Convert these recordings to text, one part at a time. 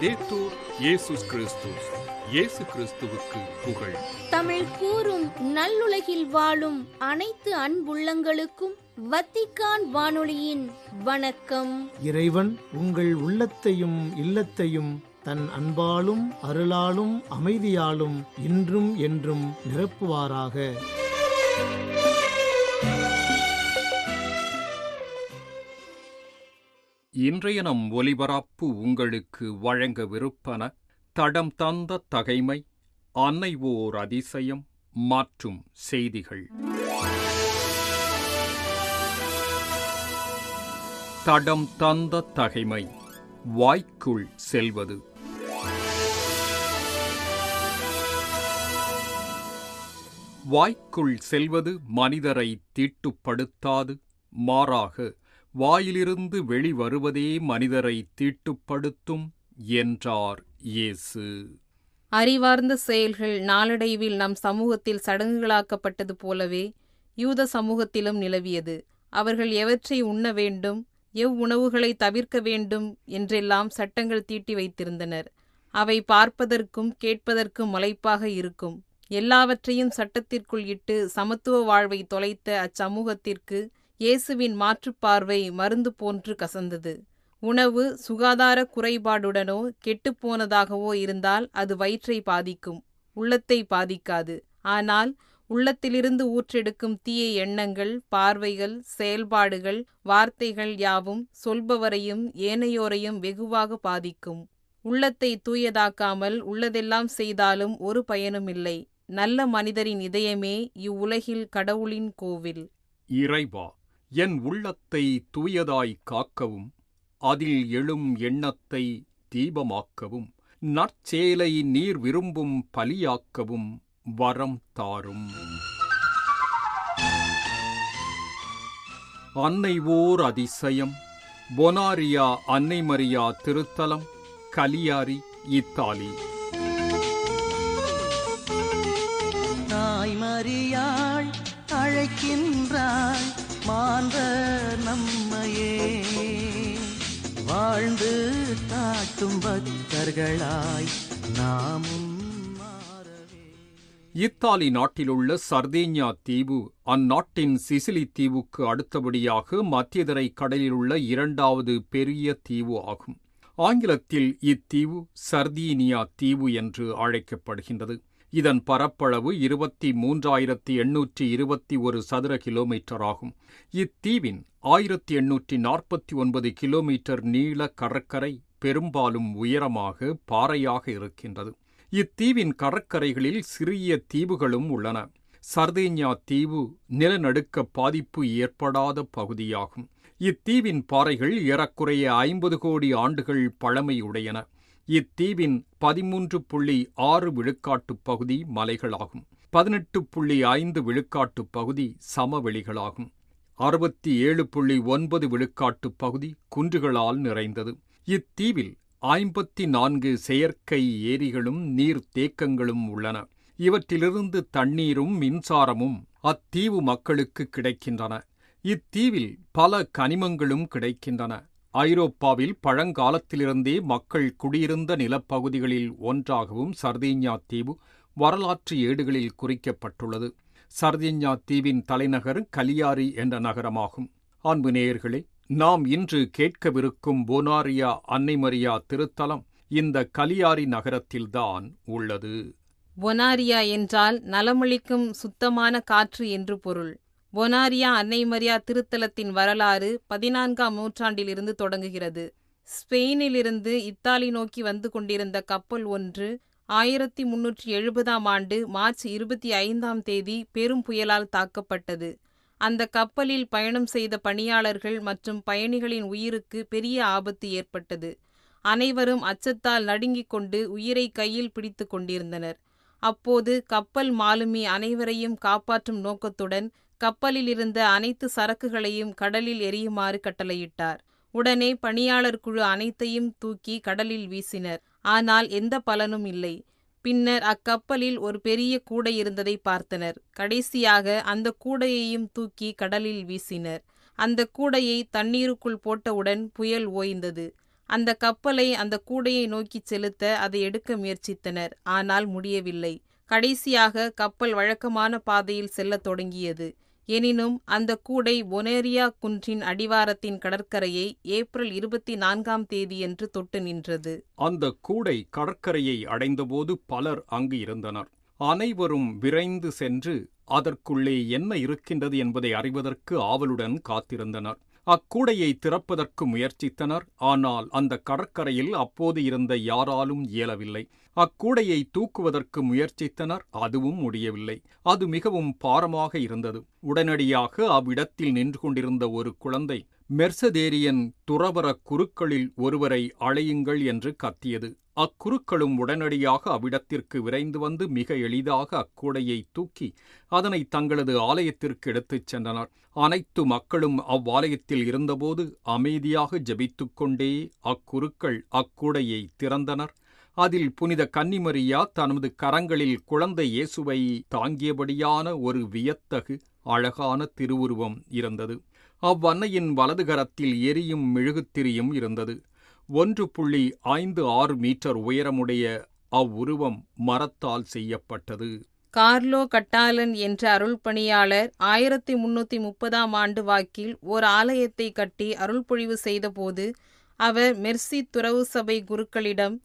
லௌதேத்தூர் இயேசுஸ் கிறிஸ்துஸ். இயேசு கிறிஸ்துவுக்கு புகழ். தமிழ் கூறும் நல்லுலகில் வாழும் அனைத்து அன்புள்ளங்களுக்கும் வத்திக்கான் வானொலியின் வணக்கம். இறைவன் உங்கள் உள்ளத்தையும் இல்லத்தையும் தன் அன்பாலும் அருளாலும் அமைதியாலும் இன்றும் என்றும் நிரப்புவாராக. இன்றைய நம் ஒலிபரப்பு உங்களுக்கு வழங்கவிருப்பன தடம் தந்த தகைமை, அன்னை ஓர் அதிசயம் மற்றும் செய்திகள். தடம் தந்த தகைமை, வாய்க்குள் செல்வது. வாய்க்குள் செல்வது மனிதரை தீட்டுப்படுத்தாது, மாறாக வாயிலிருந்து வெளிவருவதே மனிதரை தீட்டுப்படுத்தும் என்றார் இயேசு. அறிவார்ந்த செயல்கள் நாளடைவில் நம் சமூகத்தில் சடங்குகளாக்கப்பட்டது போலவே யூத சமூகத்திலும் நிலவியது. அவர்கள் எவற்றை உண்ண வேண்டும், எவ்வுணவுகளை தவிர்க்க வேண்டும் என்றெல்லாம் சட்டங்கள் தீட்டி வைத்திருந்தனர். அவை பார்ப்பதற்கும் கேட்பதற்கும் மலைப்பாக இருக்கும். எல்லாவற்றையும் சட்டத்திற்குள் இட்டு சமத்துவ வாழ்வை தொலைத்த அச்சமூகத்திற்கு இயேசுவின் மாற்றுப்பார்வை மருந்து போன்று கசந்தது. உணவு சுகாதார குறைபாடுடனோ கெட்டுப்போனதாகவோ இருந்தால் அது வயிற்றை பாதிக்கும், உள்ளத்தை பாதிக்காது. ஆனால் உள்ளத்திலிருந்து ஊற்றெடுக்கும் தீய எண்ணங்கள், பார்வைகள், செயல்பாடுகள், வார்த்தைகள் யாவும் சொல்பவரையும் ஏனையோரையும் வெகுவாக பாதிக்கும். உள்ளத்தை தூயதாக்காமல் உள்ளதெல்லாம் செய்தாலும் ஒரு பயனுமில்லை. நல்ல மனிதரின் இதயமே இவ்வுலகில் கடவுளின் கோவில். இறைவா, என் உள்ளத்தை தூயதாய் காக்கவும், அதில் எழும் எண்ணத்தை தீபமாக்கவும், நற்செயலை நீர் விரும்பும் பலியாக்கவும் வரம் தாரும். அன்னை ஓர் அதிசயம். பொனாரியா அன்னை மரியா திருத்தலம், கலியாரி, இத்தாலி. தாய் மரியாள் அழைக்கின்றாள், மாந்த நம்மையே வாழ்ந்து காட்டும் பக்தர்களாய் நாமும் மாறவே. இத்தாலி நாட்டிலுள்ள சர்தேனியா தீவு அந்நாட்டின் சிசிலி தீவுக்கு அடுத்தபடியாக மத்தியதரை கடலில் உள்ள இரண்டாவது பெரிய தீவு ஆகும். ஆங்கிலத்தில் இத்தீவு சர்தீனியா தீவு என்று அழைக்கப்படுகின்றது. இதன் பரப்பளவு 23,821 சதுர கிலோமீட்டர் ஆகும். இத்தீவின் 1849 கிலோமீட்டர் நீள கடற்கரை பெரும்பாலும் உயரமாக பாறையாக இருக்கின்றது. இத்தீவின் கடற்கரைகளில் சிறிய தீவுகளும் உள்ளன. சர்தேனியா தீவு நிலநடுக்க பாதிப்பு ஏற்படாத பகுதியாகும். இத்தீவின் பாறைகள் ஏறக்குறைய 50 கோடி ஆண்டுகள் பழமையுடையன. இத்தீவின் 13.6 விழுக்காட்டு பகுதி மலைகளாகும். 18.5 விழுக்காட்டு பகுதி சமவெளிகளாகும். 67.9 விழுக்காட்டு பகுதி குன்றுகளால் நிறைந்தது. இத்தீவில் 54 செயற்கை ஏரிகளும் நீர் தேக்கங்களும் உள்ளன. இவற்றிலிருந்து தண்ணீரும் மின்சாரமும் அத்தீவு மக்களுக்கு கிடைக்கின்றன. இத்தீவில் பல கனிமங்களும் கிடைக்கின்றன. ஐரோப்பாவில் பழங்காலத்திலிருந்தே மக்கள் குடியிருந்த நிலப்பகுதிகளில் ஒன்றாகவும் சர்தேனியா தீவு வரலாற்று ஏடுகளில் குறிக்கப்பட்டுள்ளது. சர்தேனியா தீவின் தலைநகர் கலியாரி என்ற நகரமாகும். அன்பு நேயர்களே, நாம் இன்று கேட்கவிருக்கும் பொனாரியா அன்னை மரியா திருத்தலம் இந்த கலியாரி நகரத்தில்தான் உள்ளது. பொனாரியா என்றால் நலமளிக்கும் சுத்தமான காற்று என்று பொருள். பொனாரியா அன்னை மரியா திருத்தலத்தின் வரலாறு 14ஆம் நூற்றாண்டிலிருந்து தொடங்குகிறது. ஸ்பெயினிலிருந்து இத்தாலி நோக்கி வந்து கொண்டிருந்த கப்பல் ஒன்று 1370ஆம் ஆண்டு மார்ச் 25ஆம் தேதி பெரும் புயலால் தாக்கப்பட்டது. அந்த கப்பலில் பயணம் செய்த பணியாளர்கள் மற்றும் பயணிகளின் உயிருக்கு பெரிய ஆபத்து ஏற்பட்டது. அனைவரும் அச்சத்தால் நடுங்கிக் கொண்டு உயிரை கையில் பிடித்து கொண்டிருந்தனர். அப்போது கப்பல் மாலுமி அனைவரையும் காப்பாற்றும் நோக்கத்துடன் கப்பலில் இருந்த அனைத்து சரக்குகளையும் கடலில் எறியுமாறு கட்டளையிட்டார். உடனே பணியாளர் குழு அனைத்தையும் தூக்கி கடலில் வீசினர். ஆனால் எந்த பலனும் இல்லை. பின்னர் அக்கப்பலில் ஒரு பெரிய கூடை இருந்ததை பார்த்தனர். கடைசியாக அந்த கூடையையும் தூக்கி கடலில் வீசினர். அந்த கூடையை தண்ணீருக்குள் போட்டவுடன் புயல் ஓய்ந்தது. அந்த கப்பலை அந்த கூடையை நோக்கிச் செலுத்த அதை எடுக்க முயற்சித்தனர். ஆனால் முடியவில்லை. கடைசியாக கப்பல் வழக்கமான பாதையில் செல்லத் தொடங்கியது. எனினும் அந்த கூடை பொனேரியா குன்றின் அடிவாரத்தின் கடற்கரையை ஏப்ரல் 24ஆம் தேதியன்று தொட்டு நின்றது. அந்த கூடை கடற்கரையை அடைந்தபோது பலர் அங்கு இருந்தனர். அனைவரும் விரைந்து சென்று அதற்குள்ளே என்ன இருக்கின்றது என்பதை அறிவதற்கு ஆவலுடன் காத்திருந்தனர். அக்கூடையை திறப்பதற்கு முயற்சித்தனர். ஆனால் அந்த கடற்கரையில் அப்போது இருந்த யாராலும் இயலவில்லை. அக்கூடையை தூக்குவதற்கு முயற்சித்தனர். அதுவும் முடியவில்லை. அது மிகவும் பாரமாக இருந்தது. உடனடியாக அவ்விடத்தில் நின்று கொண்டிருந்த ஒரு குழந்தை, மெர்சதேரியன் துறவற குருக்களில் ஒருவரை அழையுங்கள் என்று கத்தியது. அக்குருக்களும் உடனடியாக அவ்விடத்திற்கு விரைந்து வந்து மிக எளிதாக அக்கூடையை தூக்கி அதனை தங்களது ஆலயத்திற்கு எடுத்துச் சென்றனர். அனைத்து மக்களும் அவ்வாலயத்தில் இருந்தபோது அமைதியாக ஜெபித்துக் கொண்டே அக்குருக்கள் அக்கூடையை திறந்தனர். அதில் புனித கன்னிமரியா தனது கரங்களில் குழந்தை இயேசுவை தாங்கியபடியான ஒரு வியத்தகு அழகான திருவுருவம் இருந்தது. அவ்வன்னையின் வலது கரத்தில் எரியும் மெழுகுத்திரியும் இருந்தது. 1.56 மீட்டர் உயரமுடைய அவ்வுருவம் மரத்தால் செய்யப்பட்டது. கார்லோ கட்டாலன் என்ற அருள்பணியாளர் 1330ஆம் ஆண்டு வாக்கில் ஓர் ஆலயத்தை கட்டி அருள்பொழிவு செய்தபோது அவர் மெர்சி துறவு சபை குருக்களிடம்,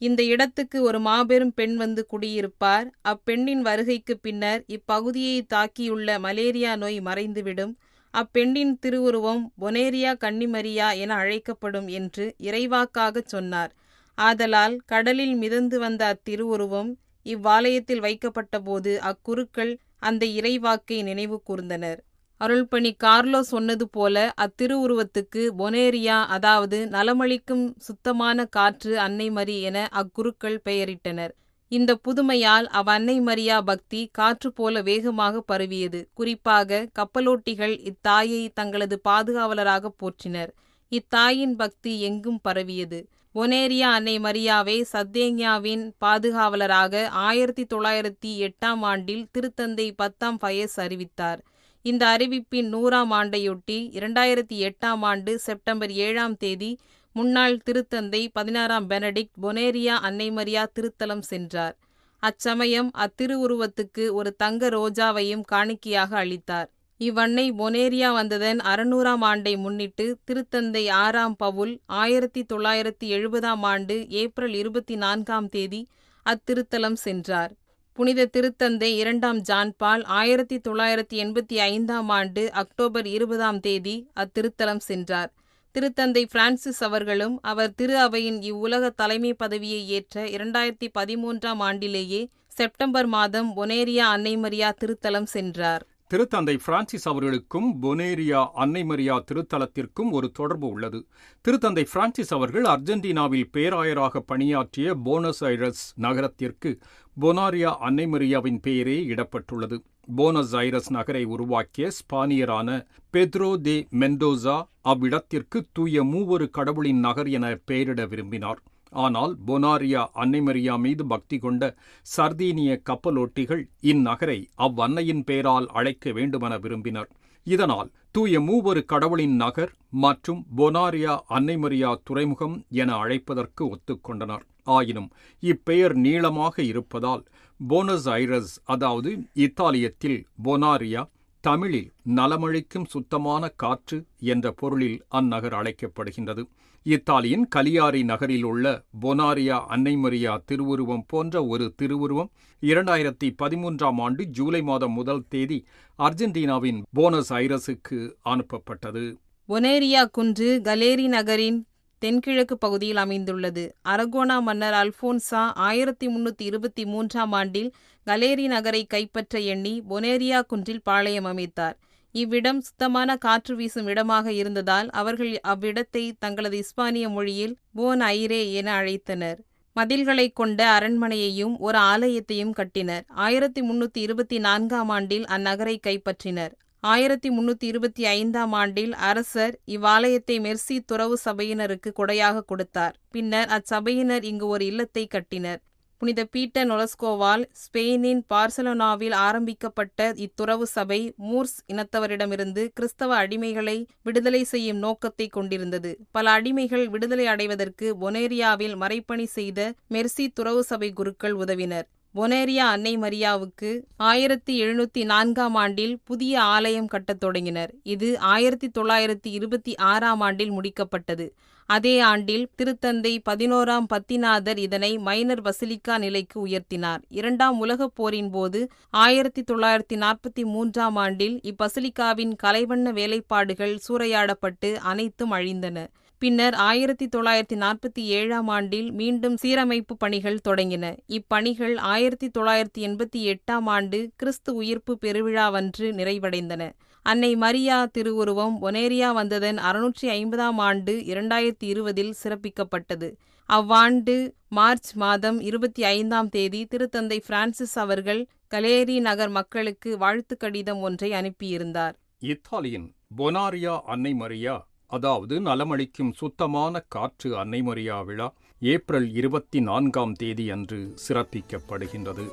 இந்த இடத்துக்கு ஒரு மாபெரும் பெண் வந்து குடியிருப்பார். அப்பெண்ணின் வருகைக்கு பின்னர் இப்பகுதியை தாக்கியுள்ள மலேரியா நோய் மறைந்துவிடும். அப்பெண்ணின் திருவுருவம் பொனேரியா கன்னிமரியா என அழைக்கப்படும் என்று இறைவாக்காகச் சொன்னார். ஆதலால் கடலில் மிதந்து வந்த அத்திருவுருவம் இவ்வாலயத்தில் வைக்கப்பட்ட போது அக்குருக்கள் அந்த இறைவாக்கை நினைவு கூர்ந்தனர். அருள்பணி கார்லோ சொன்னது போல அத்திருவுருவத்துக்கு பொனேரியா, அதாவது நலமளிக்கும் சுத்தமான காற்று அன்னை மரி என அக்குருக்கள் பெயரிட்டனர். இந்த புதுமையால் அவ்வன்னை மரியா பக்தி காற்று போல வேகமாக பரவியது. குறிப்பாக கப்பலோட்டிகள் இத்தாயை தங்களது பாதுகாவலராக போற்றினர். இத்தாயின் பக்தி எங்கும் பரவியது. பொனேரியா அன்னை மரியாவை சர்தேனியாவின் பாதுகாவலராக 1908ஆம் ஆண்டில் திருத்தந்தை 10ஆம் பயஸ் அறிவித்தார். இந்த அறிவிப்பின் 100ஆம் ஆண்டையொட்டி 2008ஆம் ஆண்டு செப்டம்பர் 7ஆம் தேதி முன்னாள் திருத்தந்தை 16ஆம் பெனடிக்ட் பொனேரியா அன்னை மரியா திருத்தலம் சென்றார். அச்சமயம் அத்திருவுருவத்துக்கு ஒரு தங்க ரோஜாவையும் காணிக்கையாக அளித்தார். இவ்வன்னை பொனேரியா வந்ததன் 600ஆம் ஆண்டை முன்னிட்டு திருத்தந்தை 6ஆம் பவுல் 1970ஆம் ஆண்டு ஏப்ரல் 24ஆம் தேதி அத்திருத்தலம் சென்றார். புனித திருத்தந்தை 2ஆம் ஜான்பால் 1985ஆம் ஆண்டு அக்டோபர் 20ஆம் தேதி அத்திருத்தலம் சென்றார். திருத்தந்தை பிரான்சிஸ் அவர்களும் அவர் திரு அவையின் இவ்வுலக தலைமை பதவியை ஏற்ற 2013ஆம் ஆண்டிலேயே செப்டம்பர் மாதம் பொனேரியா அன்னை மரியா திருத்தலம் சென்றார். திருத்தந்தை பிரான்சிஸ் அவர்களுக்கும் பொனேரியா அன்னை மரியா திருத்தலத்திற்கும் ஒரு தொடர்பு உள்ளது. திருத்தந்தை பிரான்சிஸ் அவர்கள் அர்ஜென்டினாவில் பேராயராக பணியாற்றிய போனஸ் ஐரஸ் நகரத்திற்கு பொனாரியா அன்னை மரியாவின் பெயரே இடப்பட்டுள்ளது. போனஸ் ஐரஸ் நகரை உருவாக்கிய ஸ்பானியரான பெத்ரோ தே மெண்டோசா அவ்விடத்திற்கு தூய மூவொரு கடவுளின் நகர் என பெயரிட விரும்பினார். ஆனால் பொனாரியா அன்னை மரியா மீது பக்தி கொண்ட சர்தீனிய கப்பலோட்டிகள் இந்நகரை அவ்வன்னையின் பெயரால் அழைக்க வேண்டுமென விரும்பினர். இதனால் தூய மூவொரு கடவுளின் நகர் மற்றும் பொனாரியா அன்னை மரியா துறைமுகம் என அழைப்பதற்கு ஒத்துக்கொண்டனர். ஆயினும் இப்பெயர் நீளமாக இருப்பதால் போனஸ் ஐரஸ், அதாவது இத்தாலியத்தில் பொனாரியா, தமிழில் நலமளிக்கும் சுத்தமான காற்று என்ற பொருளில் அந்நகர் அழைக்கப்படுகின்றது. இத்தாலியின் கலியாரி நகரில் உள்ள பொனாரியா அன்னை மரியா திருவுருவம் போன்ற ஒரு திருவுருவம் 2013ஆம் ஆண்டு ஜூலை மாதம் 1 தேதி அர்ஜென்டினாவின் போனஸ் ஐரஸுக்கு அனுப்பப்பட்டது. பொனேரியா குன்று கலேரி நகரின் தென்கிழக்கு பகுதியில் அமைந்துள்ளது. அரகோனா மன்னர் அல்போன்சா 1323ஆம் ஆண்டில் கலேரி நகரை கைப்பற்ற எண்ணி பொனேரியா குன்றில் பாளையம் அமைத்தார். இவ்விடம் சுத்தமான காற்று வீசும் இடமாக இருந்ததால் அவர்கள் அவ்விடத்தை தங்களது இஸ்பானிய மொழியில் போன் ஐரே என அழைத்தனர். மதில்களை கொண்ட அரண்மனையையும் ஒரு ஆலயத்தையும் கட்டினர். 1324ஆம் ஆண்டில் அந்நகரை கைப்பற்றினர். 1325ஆம் ஆண்டில் அரசர் இவ்வாலயத்தை மெர்சி துறவு சபையினருக்கு கொடையாக கொடுத்தார். பின்னர் அச்சபையினர் இங்கு ஒரு இல்லத்தை கட்டினர். புனித பீட்டர் நொலஸ்கோவால் ஸ்பெயினின் பார்சலோனாவில் ஆரம்பிக்கப்பட்ட இத்துறவு சபை மூர்ஸ் இனத்தவரிடமிருந்து கிறிஸ்தவ அடிமைகளை விடுதலை செய்யும் நோக்கத்தை கொண்டிருந்தது. பல அடிமைகள் விடுதலை அடைவதற்கு பொனேரியாவில் மறைப்பணி செய்த மெர்சி துறவு சபை குருக்கள் உதவினர். பொனேரியா அன்னை மரியாவுக்கு 1704ஆம் ஆண்டில் புதிய ஆலயம் கட்டத் தொடங்கினர். இது 1926ஆம் ஆண்டில் முடிக்கப்பட்டது. அதே ஆண்டில் திருத்தந்தை 11ஆம் பத்திநாதர் இதனை மைனர் பசிலிக்கா நிலைக்கு உயர்த்தினார். 2ஆம் உலகப் போரின் போது 1943ஆம் ஆண்டில் இப்பசிலிக்காவின் கலைவண்ண வேலைப்பாடுகள் சூறையாடப்பட்டு அனைத்தும் அழிந்தன. பின்னர் 1947ஆம் ஆண்டில் மீண்டும் சீரமைப்பு பணிகள் தொடங்கின. இப்பணிகள் 1988ஆம் ஆண்டு கிறிஸ்து உயிர்ப்பு பெருவிழாவன்று நிறைவடைந்தன. அன்னை மரியா திருவுருவம் பொனேரியா வந்ததன் 650ஆம் ஆண்டு 2020இல் சிறப்பிக்கப்பட்டது. அவ்வாண்டு மார்ச் மாதம் 25ஆம் தேதி திருத்தந்தை பிரான்சிஸ் அவர்கள் கலேரி நகர் மக்களுக்கு வாழ்த்து கடிதம் ஒன்றை அனுப்பியிருந்தார். இத்தாலியின் பொனாரியா அன்னை மரியா, அதாவது நலமளிக்கும் சுத்தமான காற்று அன்னை மரியா விழா ஏப்ரல் 24ஆம் தேதி அன்று சிறப்பிக்கப்படுகின்றது.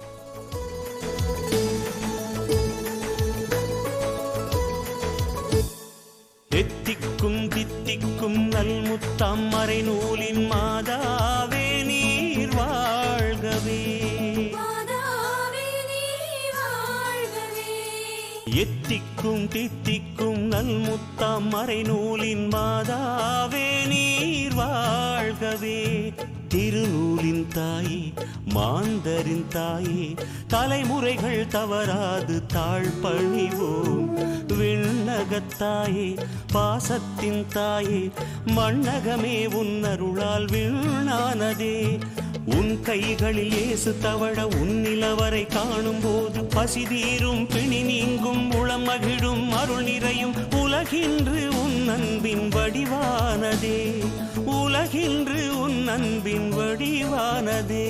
எத்திக்கும் தித்திக்கும் நல்முத்தாம் மறைநூலின் மாதாவே நீர் வாழ்கவே. எத்திக்கும் தித்திக்கும் நல்முத்தாம் மறைநூலின் மாதாவே நீர் வாழ்கவே. திருநூலின் தாயே, மாந்தரின் தாயே, தலைமுறைகள் தவறாது தாழ்பணிவோம். விண்ணகத்தாயே, பாசத்தின் தாயே, மண்ணகமே உன்னருளால் வீணானதே. உன் கைகளில் இயேசு தவழ உன்னிலவரை காணும் போது பசிதீரும் பிணி நீங்கும் உளம் மகிழும் அருள் நிறையும். உலகின்று உன் அன்பின் வடிவானதே, உலகின்று உன் அன்பின் வடிவானதே.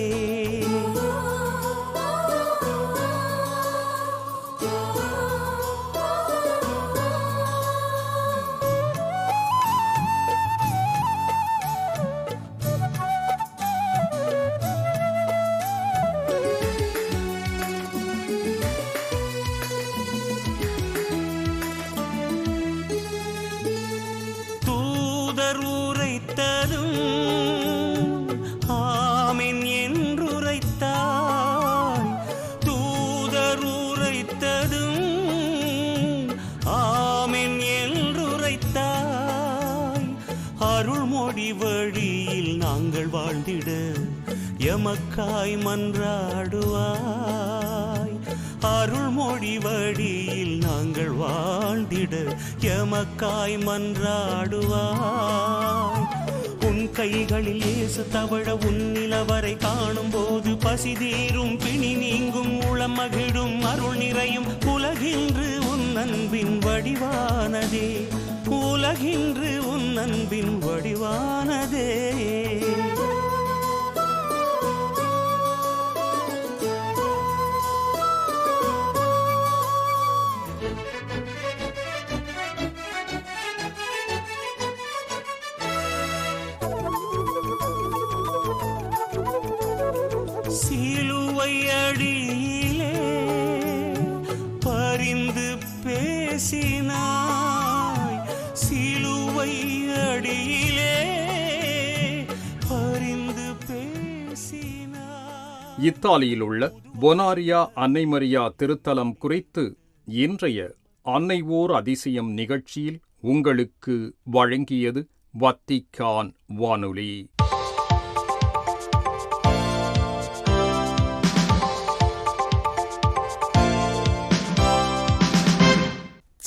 வழியில் நாங்கள் வாழ்ந்திட எமக்காய் மன்றாடுவாய். அருள்மொழி வழியில் நாங்கள் வாழ்ந்திட எமக்காய் மன்றாடுவாய். உன் கைகளில் இயேசு தவழ உன்னிலவரை காணும் போது பசிதீரும் பிணி நீங்கும் உளம் மகிழும் அருள் நிறையும். உலகின்று உன் அன்பின் வடிவானதே, உலகின்று உன் அன்பின் வடிவானதே. சிலுவை அடியிலே பரிந்து பேசினாய், சிலுவை அடியிலே பரிந்து பேசினாய். இத்தாலியில் உள்ள பொனாரியா அன்னை மரியா திருத்தலம் குறித்து இன்றைய அன்னை ஓர் அதிசயம் நிகழ்ச்சியில் உங்களுக்கு வழங்கியது வத்திக்கான் வானொலி.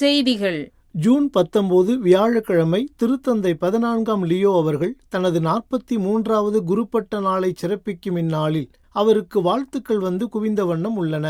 செய்திகள். ஜூன் 19 வியாழக்கிழமை திருத்தந்தை 14ஆம் லியோ அவர்கள் தனது 43வது குருப்பட்ட நாளை சிறப்பிக்கும் இந்நாளில் அவருக்கு வாழ்த்துக்கள் வந்து குவிந்த வண்ணம் உள்ளன.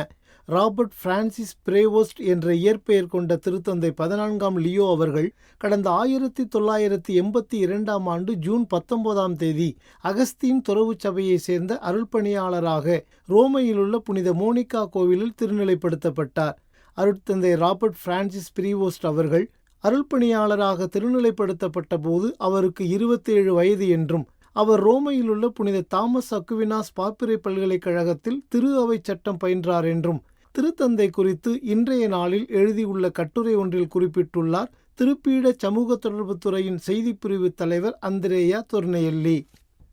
ராபர்ட் பிரான்சிஸ் பிரேவோஸ்ட் என்ற இயற்பெயர் கொண்ட திருத்தந்தை 14ஆம் லியோ அவர்கள் கடந்த 1982ஆம் ஆண்டு ஜூன் 19ஆம் தேதி அகஸ்தீன் துறவு சபையை சேர்ந்த அருள்பணியாளராக ரோமையிலுள்ள புனித மோனிகா கோவிலில் திருநிலைப்படுத்தப்பட்டார். அருட்தந்தை ராபர்ட் பிரான்சிஸ் பிரீவோஸ்ட் அவர்கள் அருள்பணியாளராக திருநிலைப்படுத்தப்பட்ட போது அவருக்கு 27 வயது என்றும் அவர் ரோமையிலுள்ள புனித தாமஸ் அக்குவினாஸ் பாப்பிரை பல்கலைக்கழகத்தில் திரு அவை சட்டம் பயின்றார் என்றும் திருத்தந்தை குறித்து இன்றைய நாளில் எழுதியுள்ள கட்டுரை ஒன்றில் குறிப்பிட்டுள்ளார் திருப்பீட சமூக தொடர்பு துறையின் செய்திப்பிரிவு தலைவர் அந்திரேயா தொர்னெயெல்லி.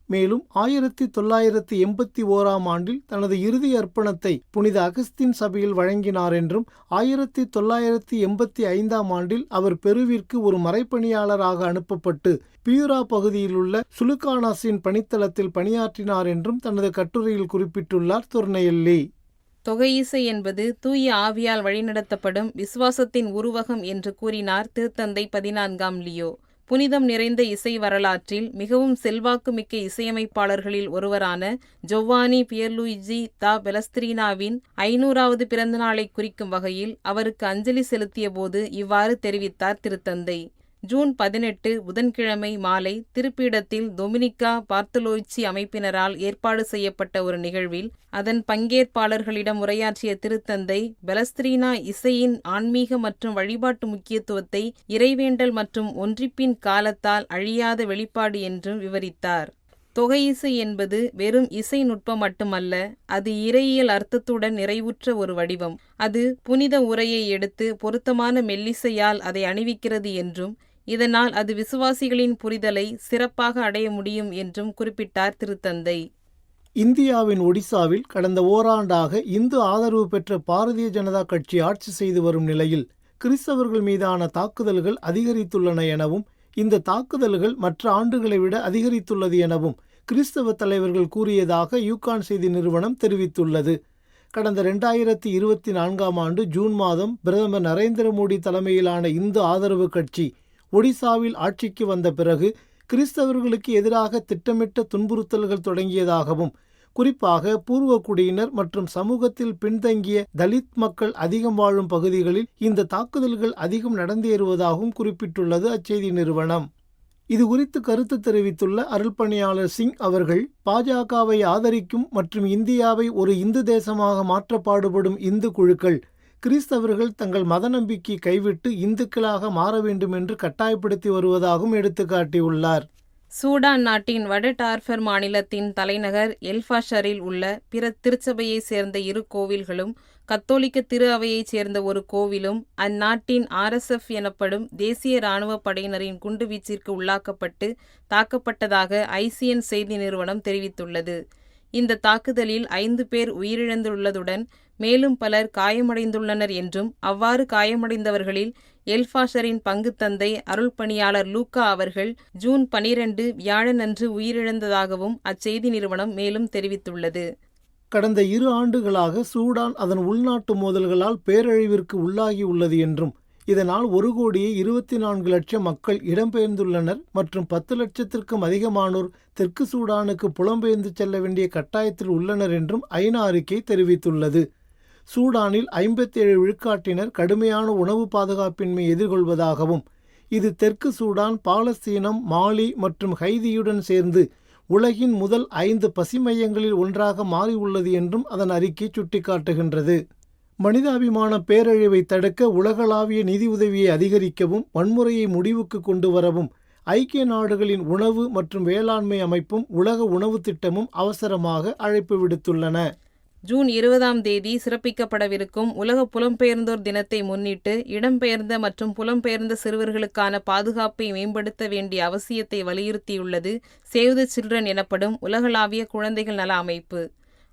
மேலும் 1981 ஆண்டில் தனது இறுதி அர்ப்பணத்தை புனித அகஸ்தின் சபையில் வழங்கினார் என்றும் 1985 ஆண்டில் அவர் பெருவிற்கு ஒரு மறைப்பணியாளராக அனுப்பப்பட்டு பியூரா பகுதியிலுள்ள சுலுகானாஸின் பணித்தளத்தில் பணியாற்றினார் என்றும் தனது கட்டுரையில் குறிப்பிட்டுள்ளார் தொர்னெயெல்லி. தொகையிசை என்பது தூய ஆவியால் வழிநடத்தப்படும் விசுவாசத்தின் உருவகம் என்று கூறினார் திருத்தந்தை 14ஆம் லியோ. புனிதம் நிறைந்த இசை வரலாற்றில் மிகவும் செல்வாக்குமிக்க இசையமைப்பாளர்களில் ஒருவரான ஜொவ்வானி பியர்லூயிஜி தா பெலஸ்திரீனாவின் 500வது பிறந்த நாளை குறிக்கும் வகையில் அவருக்கு அஞ்சலி செலுத்திய போது இவ்வாறு தெரிவித்தார் திருத்தந்தை. ஜூன் 18 புதன்கிழமை மாலை திருப்பீடத்தில் டொமினிகா பார்த்தலோய்ச்சி அமைப்பினரால் ஏற்பாடு செய்யப்பட்ட ஒரு நிகழ்வில் அதன் பங்கேற்பாளர்களிடம் உரையாற்றிய திருத்தந்தை பெலஸ்திரீனா இசையின் ஆன்மீக மற்றும் வழிபாட்டு முக்கியத்துவத்தை இறைவேண்டல் மற்றும் ஒன்றிப்பின் காலத்தால் அழியாத வெளிப்பாடு என்றும் விவரித்தார். தொகையிசை என்பது வெறும் இசை நுட்பம் மட்டுமல்ல, அது இறையியல் அர்த்தத்துடன் நிறைவுற்ற ஒரு வடிவம். அது புனித உரையை எடுத்து பொருத்தமான மெல்லிசையால் அதை அணிவிக்கிறது என்றும் இதனால் அது விசுவாசிகளின் புரிதலை சிறப்பாக அடைய முடியும் என்றும் குறிப்பிட்டார் திருத்தந்தை. இந்தியாவின் ஒடிசாவில் கடந்த ஓராண்டாக இந்து ஆதரவு பெற்ற பாரதிய ஜனதா கட்சி ஆட்சி செய்து வரும் நிலையில் கிறிஸ்தவர்கள் மீதான தாக்குதல்கள் அதிகரித்துள்ளன எனவும் இந்த தாக்குதல்கள் மற்ற ஆண்டுகளை விட அதிகரித்துள்ளது எனவும் கிறிஸ்தவ தலைவர்கள் கூறியதாக யூகான் செய்தி நிறுவனம் தெரிவித்துள்ளது. கடந்த 2024 ஆண்டு ஜூன் மாதம் பிரதமர் நரேந்திர மோடி தலைமையிலான இந்து ஆதரவு கட்சி ஒடிசாவில் ஆட்சிக்கு வந்த பிறகு கிறிஸ்தவர்களுக்கு எதிராக திட்டமிட்ட துன்புறுத்தல்கள் தொடங்கியதாகவும் குறிப்பாக பூர்வக்குடியினர் மற்றும் சமூகத்தில் பின்தங்கிய தலித் மக்கள் அதிகம் வாழும் பகுதிகளில் இந்த தாக்குதல்கள் அதிகம் நடந்தேறுவதாகவும் குறிப்பிட்டுள்ளது அச்செய்தி நிறுவனம். இதுகுறித்து கருத்து தெரிவித்துள்ள அருள்பணியாளர் சிங் அவர்கள், பாஜகவை ஆதரிக்கும் மற்றும் இந்தியாவை ஒரு இந்து தேசமாக மாற்ற பாடுபடும் இந்து குழுக்கள் கிறிஸ்தவர்கள் தங்கள் மத நம்பிக்கை கைவிட்டு இந்துக்களாக மாற வேண்டும் என்று கட்டாயப்படுத்தி வருவதாகவும் எடுத்துக்காட்டியுள்ளார். சூடான் நாட்டின் வட டார்ஃபர் மாநிலத்தின் தலைநகர் எல்ஃபாஷரில் உள்ள பிற திருச்சபையைச் சேர்ந்த 2 கோவில்களும் கத்தோலிக்க திரு அவையைச் சேர்ந்த ஒரு கோவிலும் அந்நாட்டின் RSF எனப்படும் தேசிய இராணுவ படையினரின் குண்டுவீச்சிற்கு உள்ளாக்கப்பட்டு தாக்கப்பட்டதாக ICN செய்தி நிறுவனம் தெரிவித்துள்ளது. இந்த தாக்குதலில் 5 பேர் உயிரிழந்துள்ளதுடன் மேலும் பலர் காயமடைந்துள்ளனர் என்றும் அவ்வாறு காயமடைந்தவர்களில் எல்ஃபாஷரின் பங்கு தந்தை அருள்பணியாளர் லூக்கா அவர்கள் ஜூன் 12 வியாழனன்று உயிரிழந்ததாகவும் அச்செய்தி நிறுவனம் மேலும் தெரிவித்துள்ளது. கடந்த 2 ஆண்டுகளாக சூடான் அதன் உள்நாட்டு மோதல்களால் பேரழிவிற்கு உள்ளாகியுள்ளது என்றும் இதனால் 1,24,00,000 மக்கள் இடம்பெயர்ந்துள்ளனர் மற்றும் 10 லட்சத்திற்கும் அதிகமானோர் தெற்கு சூடானுக்கு புலம்பெயர்ந்து செல்ல வேண்டிய கட்டாயத்தில் உள்ளனர் என்றும் ஐநா அறிக்கை தெரிவித்துள்ளது. சூடானில் 57 விழுக்காட்டினர் கடுமையான உணவு பாதுகாப்பின்மை எதிர்கொள்வதாகவும் இது தெற்கு சூடான், பாலஸ்தீனம், மாலி மற்றும் ஹைதியுடன் சேர்ந்து உலகின் முதல் 5 பசிமையங்களில் ஒன்றாக மாறியுள்ளது என்றும் அதன் அறிக்கை சுட்டிக்காட்டுகின்றது. மனிதாபிமான பேரழிவை தடுக்க உலகளாவிய நிதி உதவியை அதிகரிக்கவும் வன்முறையை முடிவுக்கு கொண்டு வரவும் ஐக்கிய நாடுகளின் உணவு மற்றும் வேளாண்மை அமைப்பும் உலக உணவு திட்டமும் அவசரமாக அழைப்பு விடுத்துள்ளன. ஜூன் 20ஆம் தேதி சிறப்பிக்கப்படவிருக்கும் உலக புலம்பெயர்ந்தோர் தினத்தை முன்னிட்டு இடம்பெயர்ந்த மற்றும் புலம்பெயர்ந்த சிறுவர்களுக்கான பாதுகாப்பை மேம்படுத்த வேண்டிய அவசியத்தை வலியுறுத்தியுள்ளது சேவ் தி சில்ட்ரன் எனப்படும் உலகளாவிய குழந்தைகள் நல அமைப்பு.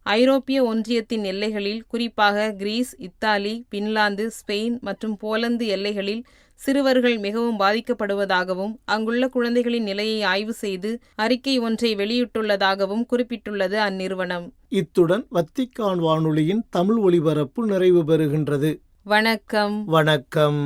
ஐரோப்பிய ஒன்றியத்தின் எல்லைகளில் குறிப்பாக கிரீஸ், இத்தாலி, பின்லாந்து, ஸ்பெயின் மற்றும் போலந்து எல்லைகளில் சிறுவர்கள் மிகவும் பாதிக்கப்படுவதாகவும் அங்குள்ள குழந்தைகளின் நிலையை ஆய்வு செய்து அறிக்கை ஒன்றை வெளியிட்டுள்ளதாகவும் குறிப்பிட்டுள்ளது அந்நிறுவனம். இத்துடன் வத்திக்கான் வானொலியின் தமிழ் ஒலிபரப்பு நிறைவு பெறுகின்றது. வணக்கம். வணக்கம்.